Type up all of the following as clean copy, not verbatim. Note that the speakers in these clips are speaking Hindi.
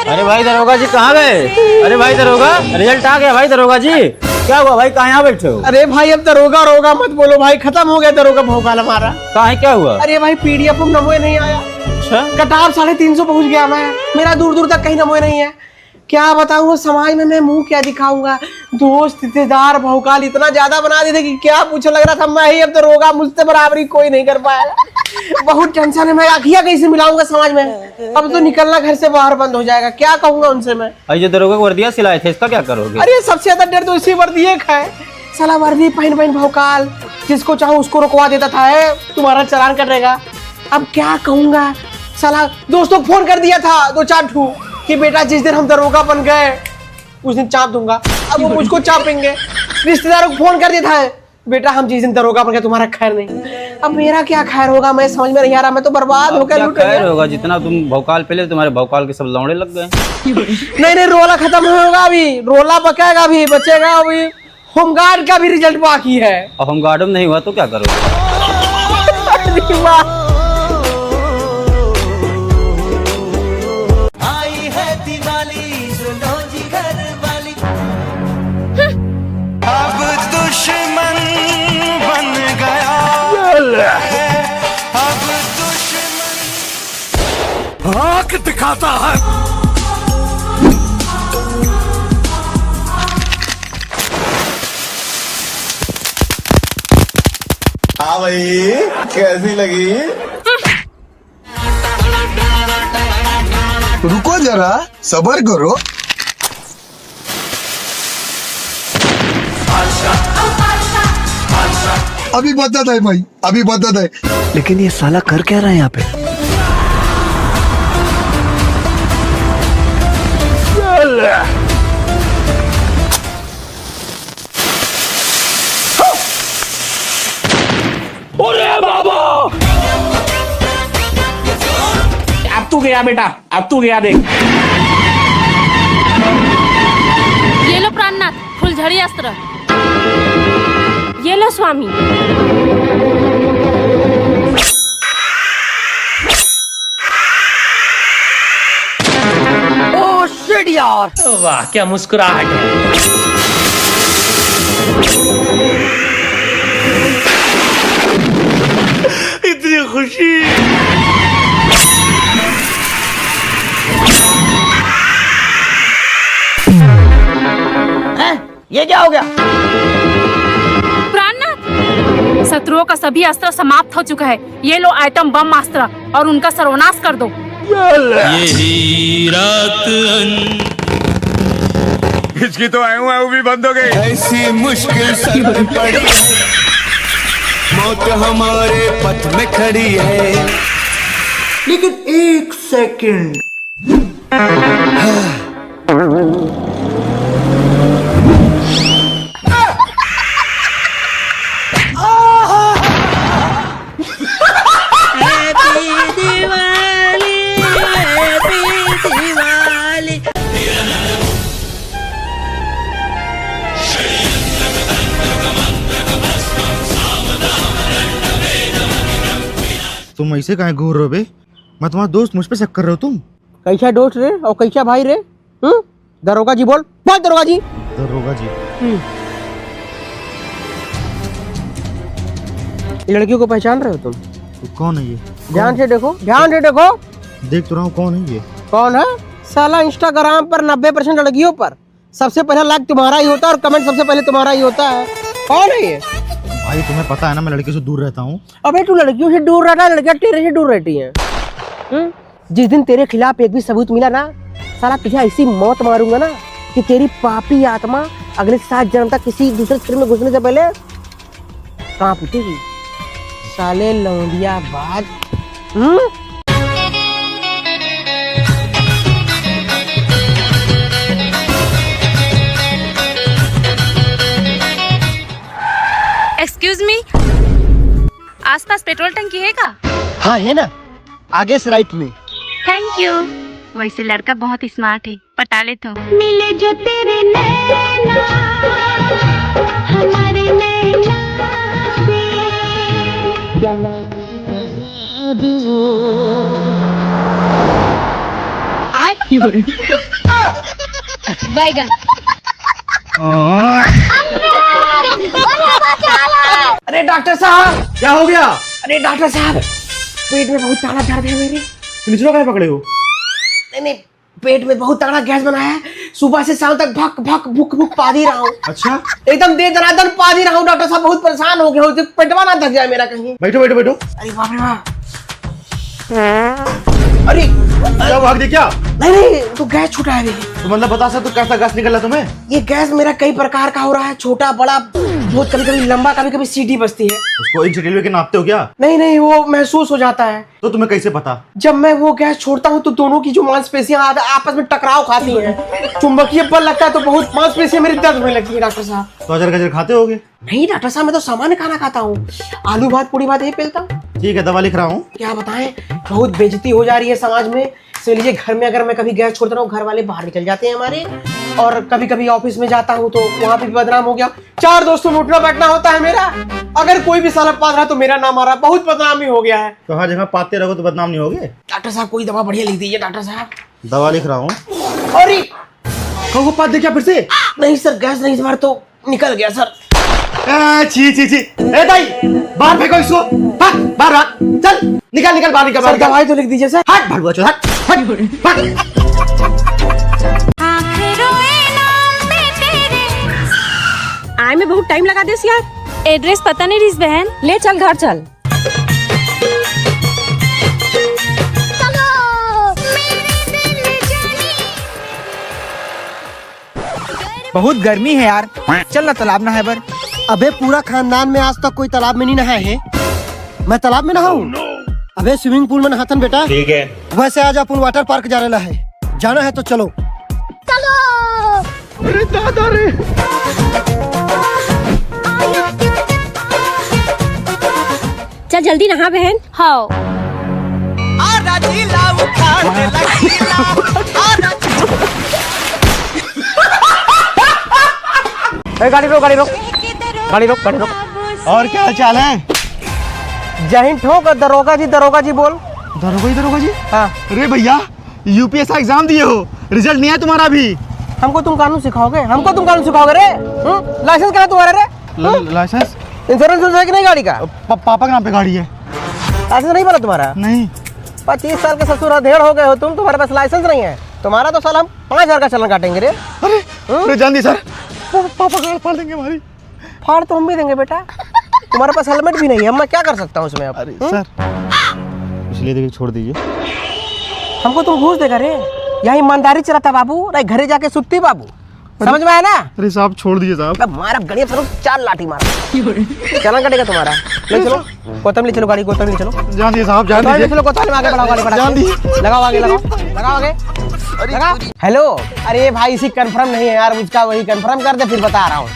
अरे भाई दरोगा जी कहाँ गए? अरे भाई दरोगा, रिजल्ट आ गया भाई दरोगा जी। क्या हुआ भाई, कहाँ यहाँ बैठे हो? अरे भाई अब दरोगा रोगा मत बोलो भाई, खत्म हो गया दरोगा भोकाल हमारा। कहाँ है, क्या हुआ? अरे भाई पीडीएफ में नमोए नहीं आया। अच्छा, कटाव 350 पहुंच गया मैं, मेरा दूर दूर तक कहीं नमोए नहीं है। क्या बताऊँ समाज में मैं मुंह क्या दिखाऊंगा। दोस्त रिश्तेदार भौकाल इतना ज्यादा बना देते कि क्या पूछो, लग रहा था मैं ही अब दरोगा, मुझसे बराबरी कोई नहीं कर पाया। बहुत टेंशन है, मैं आखिया कैसे मिलाऊंगा समाज में। अब तो निकलना घर से बाहर बंद हो जाएगा, क्या कहूंगा उनसे मैं। जो दरोगा को वर्दिया सिलाए थे इसका क्या करोगे? अरे सबसे ज्यादा डर तो इसी वर्दी का है। साला वर्दी पहन पहन भौकाल, जिसको चाहो उसको रुकवा देता था है, तुम्हारा चालान कटेगा। अब क्या कहूंगा, साला दोस्तों को फोन कर दिया था 2-4 ठू कि बेटा जिस दिन हम दरोगा बन गए उस दिन चाप दूंगा। अब वो मुझको चापेंगे। रिश्तेदारों को फोन कर दिया था, बेटा हम जिस दिन दरोगा बन गए तुम्हारा खैर नहीं। अब मेरा क्या खैर होगा, मैं समझ में नहीं आ रहा, मैं तो बर्बाद हो गया। खैर होगा, जितना तुम भौकाल पहले तुम्हारे भौकाल के सब लौड़े लग गए। नहीं रोला खत्म होगा, अभी रोला पकेगा, अभी बचेगा। अभी होमगार्ड का भी रिजल्ट बाकी है। और होमगार्ड में नहीं हुआ तो क्या करोगे? आई है दिवाली, सुनो जी घर वाली। अब दुश्मन बन गया, अब दुश्मन आंख दिखाता है। हाँ भाई, कैसी लगी? रुको जरा, सबर करो। अभी बदत है भाई, अभी बदत है। लेकिन ये साला कर क्या रहा है यहाँ पे? अब तू गया बेटा, अब तू गया देख। ये लो प्राणनाथ फुलझड़ी अस्त्र, ये लो स्वामी। ओ शिट यार, वाह क्या मुस्कुराहट है। इतनी खुशी। ये क्या हो गया? प्राणनाथ, शत्रुओं का सभी अस्त्र समाप्त हो चुका है। ये लो आइटम बम अस्त्र और उनका सर्वनाश कर दो। यही रात इसकी तो आयु भी बंद हो गई। ऐसी मुश्किल सर पड़ी, मौत हमारे पथ में खड़ी है। लेकिन एक सेकंड, तुम ऐसे काहे घूर रहे हो बे? मैं तुम्हारा दोस्त, मुझ पे शक कर रहे हो तुम? कैसा दोस्त रे और कैसा भाई रे? दरोगा जी बोल दरोगा जी। दरोगा जी, लड़कियों को पहचान रहे हो तुम? तो कौन है ये? ध्यान से देखो, ध्यान से देखो। देख तो रहा हूँ, कौन है ये? कौन है? साला इंस्टाग्राम पर 90% लड़कियों पर सबसे पहला लाइक तुम्हारा ही होता है और कमेंट सबसे पहले तुम्हारा ही होता है। कौन है ये? भाई तुम्हें पता है ना मैं लड़कियों से दूर रहता हूँ। अबे तू लड़कियों से दूर रहता है, लड़कियां तेरे से दूर रहती हैं। जिस दिन तेरे खिलाफ एक भी सबूत मिला ना, साला तुझे ऐसी मौत मारूंगा ना कि तेरी पापी आत्मा अगले 7 जन्म तक किसी दूसरे शरीर में घुसने से पहले कांप उठेगी। साले लौंडिया बाज। एक्सक्यूज मी, आसपास पेट्रोल टंकी है का? हाँ है ना, आगे से राइट में। Thank you. वैसे लड़का बहुत स्मार्ट है, पटा ले तो। मिले जो तेरे नैना, हमारे नैना से बैगन। अरे डॉक्टर साहब, क्या हो गया? अरे डॉक्टर साहब, पेट में बहुत तगड़ा दर्द है मेरे। निचलो काय पकड़े हो? नहीं नहीं, पेट में बहुत तगड़ा गैस बना है। सुबह से शाम तक भक भक भुक भुक पा ही रहा हूँ। अच्छा, एकदम दे दनादन पा ही रहा हूँ। डॉक्टर साहब बहुत परेशान हो गया हूँ, पेटवा ना थक जाए मेरा कहीं। बैठो बैठो बैठो। अरे बाप रे बाप। अरे क्या भाग दे क्या? नहीं नहीं, तो गैस छूटा है मेरी। तो मतलब बता सकते हो कैसा गैस निकला तुम्हें? ये गैस मेरा कई प्रकार का हो रहा है, छोटा बड़ा, बहुत कभी कभी लंबा, कभी कभी सीटी बजती है। उसको इंच टेलवे के नापते हो क्या? नहीं नहीं, वो महसूस हो जाता है। तो तुम्हें कैसे पता? जब मैं वो गैस छोड़ता हूँ तो दोनों की जो मांसपेशियां आपस में टकराव खाती हैं, चुंबकीय बल लगता है तो बहुत मांसपेशियां मेरी दर्द होने लगती है। डॉक्टर साहब तो अजर गजर खाते होगे? नहीं डॉक्टर साहब, मैं तो सामान्य खाना खाता हूँ, आलू भात पूरी भात यही पेलता हूँ। ठीक है, दवा लिख रहा हूँ। क्या बताएं, बहुत बेइज्जती हो जा रही है समाज में। इसलिए घर में अगर मैं कभी गैस छोड़ता हूँ, घर वाले बाहर निकल जाते हैं हमारे। और कभी कभी ऑफिस में जाता हूँ तो वहां पे भी बदनाम हो गया। 4 दोस्तों में उठना बैठना होता है मेरा, अगर कोई भी साला पाद रहा तो मेरा नाम आ रहा, बहुत बदनामी हो गया है। तो हर जगह पाते रहो तो बदनाम नहीं होगे। डॉक्टर साहब कोई दवा बढ़िया लिख दीजिए डॉक्टर साहब। दवा लिख रहा हूँ। अरे कहो पात दे क्या फिर से? नहीं सर, गैस नहीं, इस बार तो निकल गया सर। छी छी छी। ए दाई, बाहर फेंको इसको। भाग बाहर भाग, चल निकल निकल बाहर निकल। सर दवाई तो लिख दीजिए सर। हट भड़ुआ चो, हट हट भाग। आए में बहुत टाइम लगा देस यार। एड्रेस पता नहीं रिस बहन, ले चल घर चल। बहुत गर्मी है यार, चल ना तालाब नहाए बर। अबे पूरा खानदान में आज तक कोई तालाब में नहीं नहाए है। मैं तालाब में नहाऊं? अबे स्विमिंग पूल में नहातन बेटा। ठीक है। वैसे आज अपन वाटर पार्क जा रहा है, जाना है तो चलो। अरे दादा रे। चल जल्दी नहा बहन। हाँ गाड़ी रोक गाड़ी रोक गाड़ी रोक गाड़ी रोक। और क्या हाल चाल है? जय हिंद ठोक। दरोगा जी बोल। दरोगा जी। हाँ, अरे भैया, यूपीएससी एग्जाम दिए हो, रिजल्ट नहीं है तुम्हारा अभी। हमको तुम कानून सिखाओगे? हमको तुम कानून सिखाओगे रे? लाइसेंस कहाँ है तुम्हारा रे? लाइसेंस? इंश्योरेंस है कि नहीं गाड़ी का? पापा के नाम पे गाड़ी है। लाइसेंस नहीं बना तुम्हारा? नहीं। 25 साल के ससुर अधेड़ हो गए हो तुम, तुम्हारे पास लाइसेंस नहीं है। तुम्हारा तो साल हम 5000 का चालान काटेंगे रे। अरे जान दी सर, पापा गाड़ी फाड़ देंगे हमारी। फाड़ तो हम भी देंगे बेटा। तुम्हारे पास हेलमेट भी नहीं है, मैं क्या कर सकता हूँ उसमें अब? अरे सर, इसलिए देखिए छोड़ दीजिए। हमको तुम घूस देगा रे? यहाँ ईमानदारी चलाता बाबू, नहीं घरे जाके सुत्ती बाबू, समझ में आया ना? अरे साहब छोड़ दीजिए साहब। मारा गड़िया सर 4 लाठी मारा। चालान कटेगा तुम्हारा। ले चलो गौतम, ले चलो गाड़ी, गौतम ले चलो। जान दीजिए साहब, जान ले दीजिए। चलो गौतम, आगे बढ़ाओ गाड़ी, बढ़ाओ। जान दीजिए। लगाओ आगे, लगाओ लगाओ आगे, लगाओ। हेलो, अरे भाई इसी कंफर्म नहीं है यार, मुझका वही कंफर्म कर दे फिर बता रहा हूँ।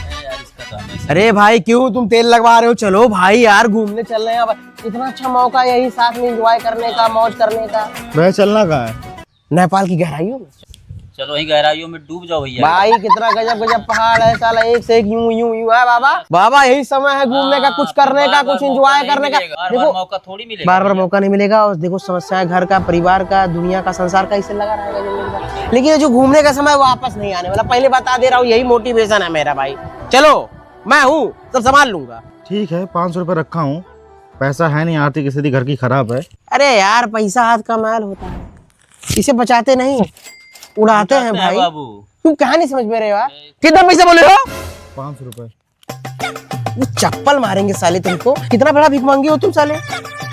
अरे भाई क्यों तुम तेल लगवा रहे हो? चलो भाई यार, घूमने चल रहे हैं, अब इतना अच्छा मौका यही साथ में एंजॉय करने का, मौज करने का। भाई चलना कहाँ है? नेपाल की गहराइयों में। चलो वही गहराइयों में डूब जाओ भैया। भाई कितना गजब गजब पहाड़ है साला, एक से एक यूं यूं यूं है बाबा। बाबा यही समय है घूमने का, कुछ करने का, कुछ एंजॉय करने का। देखो मौका थोड़ी मिलेगा, बार बार मौका नहीं मिलेगा। और देखो समस्या घर का, परिवार का, दुनिया का, संसार का इसे लगा रहेगा जिंदगी का। लेकिन ये जो घूमने का समय वापस नहीं आने वाला, पहले बता दे रहा हूँ, यही मोटिवेशन है मेरा भाई। चलो मैं हूँ, सब संभाल लूंगा। ठीक है, 500 रुपये रखा हूँ, पैसा है नहीं, आर्थिक स्थिति घर की खराब है। अरे यार पैसा हाथ का मैल होता है, इसे बचाते नहीं उड़ाते हैं भाई। बाबू तुम कहाँ नहीं समझ में रहे हो यार? कितना पैसा बोले हो? 500 रुपये। वो चप्पल मारेंगे साले तुमको। कितना बड़ा भीख मांगी हो तुम साले?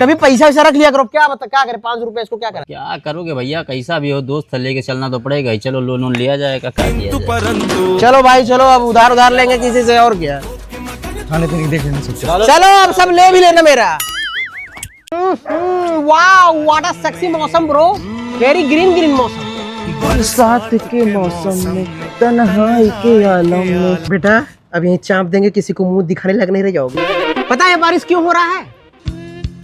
कभी पैसा वैसा रख लिया करो। क्या बता, क्या करे 500 रुपए इसको, क्या करे? क्या करोगे भैया, कैसा भी हो दोस्त लेके चलना तो पड़ेगा ही। चलो लोन लिया जाएगा, कर दिया जाएगा। चलो भाई चलो, अब उधार लेंगे किसी से, और क्या। खाने पीने देख लेना सब। चलो अब सब ले भी लेना मेरा। वाह व्हाट अ सेक्सी मौसम ब्रो, वेरी ग्रीन ग्रीन मौसम। बरसात के मौसम में, तन्हाई के आलम में। बेटा अब यहीं चाप देंगे, किसी को मुंह दिखाने लग नहीं रह जाओगे। पता है बारिश क्यों हो रहा है?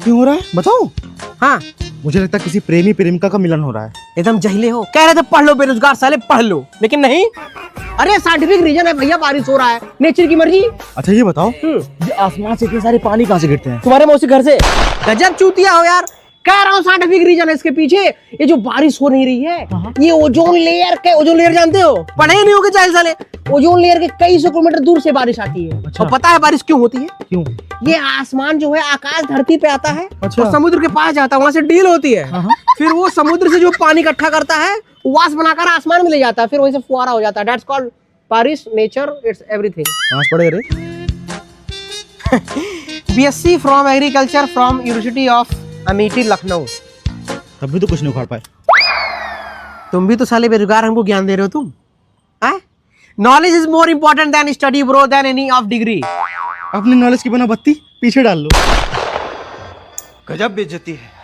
क्यों हो रहा है बताओ? हाँ, मुझे लगता है किसी प्रेमी प्रेमिका का मिलन हो रहा है। एकदम जहिले हो। कह रहे थे पढ़ लो बेरोजगार साले, पढ़ लो, लेकिन नहीं। अरे साइंटिफिक रीजन है भैया, बारिश हो रहा है, नेचर की मर्जी। अच्छा ये बताओ, ये आसमान से इतने सारे पानी कहाँ से गिरते हैं? तुम्हारे मौसी घर से। गजब चूतिया हो यार, कह रहा हूँ साइंटिफिक रीजन है इसके पीछे। ये जो बारिश हो नहीं रही है, ये ओजोन लेयर के, ओजोन लेयर जानते हो, पढ़े ही नहीं होगे चाहे साले। ओजोन लेयर के कई सौ किलोमीटर दूर से बारिश आती है। और पता है बारिश क्यों होती है? क्यों? ये आसमान जो है, आकाश धरती पे आता है और समुद्र के पास जाता है, वहां से डील होती है। फिर वो समुद्र से जो पानी इकट्ठा करता है, वास बनाकर आसमान में ले जाता है, फिर वहीं से फुहारा हो जाता है। दैट्स कॉल्ड बारिश, नेचर, इट्स एवरीथिंग। कहाँ से पढ़े रे? BSc from agriculture from university of Amethi Lucknow. तब भी तो कुछ नहीं उखाड़ पाए। तुम भी तो साले बेरोजगार हमको ज्ञान दे रहे हो तुम। Knowledge is more important than study bro, than any of degree. अपनी नॉलेज की बिना बत्ती पीछे डाल लो। गजब बेइज्जती है।